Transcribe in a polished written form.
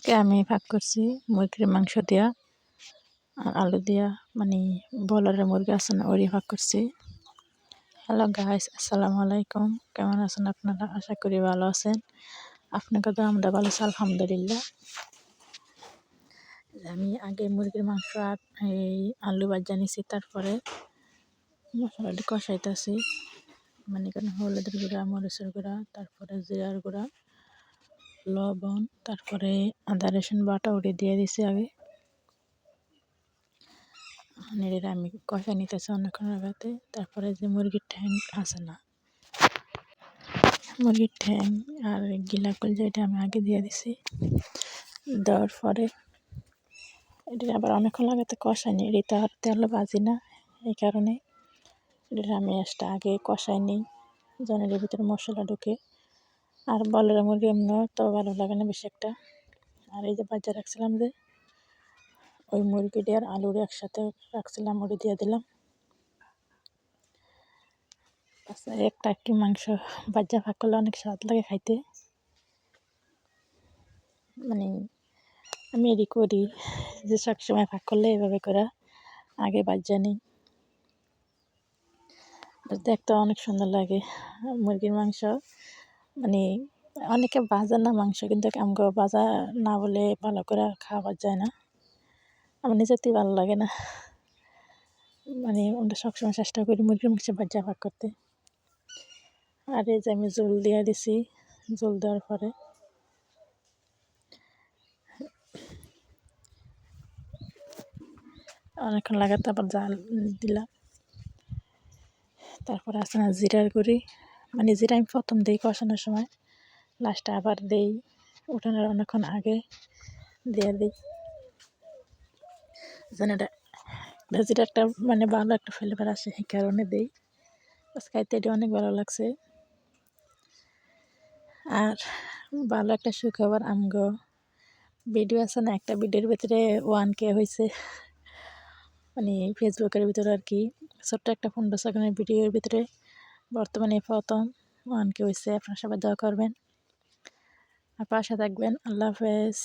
আজকে আমি ভাগ করছি মুরগির মাংস দিয়া আর আলু দিয়া, মানে বলারের মুরগি আছে না, ওরই ভাগ করছি। হ্যালো গাইস, আসসালামু আলাইকুম। কেমন আছেন আপনারা? আশা করি ভালো আছেন। আপনাকে তো আমরা ভালো আছি, আলহামদুলিল্লাহ। আমি আগে মুরগির মাংস আর এই আলু ভাজা নিছি, তারপরে মশলাটি কষাইতেছি। মানে এখানে হলুদের গুঁড়া, মরিচের গুঁড়া, তারপরে জিরার গুঁড়া, লবণ, তারপরে আদা রসুন বাটা উড়ে দিয়ে দিছি আগে। নেড়ে আমি কষা নিতেছি অনেকক্ষণ লাগাতে। তারপরে যে মুরগির ঠ্যাং আছে না, মুরগির ঠ্যাং আর গিলা কলজা, এটা আমি আগে দিয়ে দিছি। দেওয়ার পরে এটা আবার অনেকক্ষণ লাগাতে কষাই নিই, এটা আর তেল ভাজি না, এই কারণে এটা আমি এক্সট্রা আগে কষাই নিই যেন এর ভিতরে মশলা ঢুকে। আর বলের মুরগি এমনিও তো ভালো লাগে না বেশি একটা। আর এই যে বাজার রাখছিলাম, যে ওই মুরগিটি আর আলুর একসাথে রাখছিলাম, ওটা দিয়ে দিলাম। আচ্ছা, একটা একটু মাংস বাজ্যা ভাগ করলে অনেক স্বাদ লাগে খাইতে। মানে আমি এরই করি যে সবসময় ভাগ করলে এভাবে করে আগে বাজ্যা নিই, দেখতে অনেক সুন্দর লাগে মুরগির মাংস। মানে অনেকে ভাজা না মাংস, কিন্তু আমগো ভাজা না বলে ভালো করে খাওয়া যায় না, আমার নিজেতেই ভালো লাগে না। মানে আমরা সবসময় চেষ্টা করি মুরগির মাংস বাজ্যা ভাগ করতে। আর এই যে আমি জল দিয়ে দিছি, জল দেওয়ার পরে অনেকক্ষণ লাগাতে আবার জাল দিলাম। তারপরে আছে না জিরার গুঁড়ি, মানে জিরা আমি প্রথম দিই কষানোর সময়, লাস্টে আবার দিই উঠানোর অনেকক্ষণ আগে দিয়ে দিই, যেন এটা জিরা একটা মানে ভালো একটা ফ্লেভার আসে, এই কারণে দিই। খাইতে এটা অনেক ভালো লাগছে। আর ভালো একটা সুখবর, আমগো ভিডিও আছে না, একটা ভিডিওর ভিতরে 1K হয়েছে, মানে ফেসবুকের ভিতরে আর কি, ছোট্ট একটা 15 সেকেন্ডের ভিডিওর ভিতরে বর্তমানে প্রথম 1K হয়েছে। আপনারা সবাই দোয়া করবেন আর পাশে থাকবেন। আল্লাহ হাফেজ।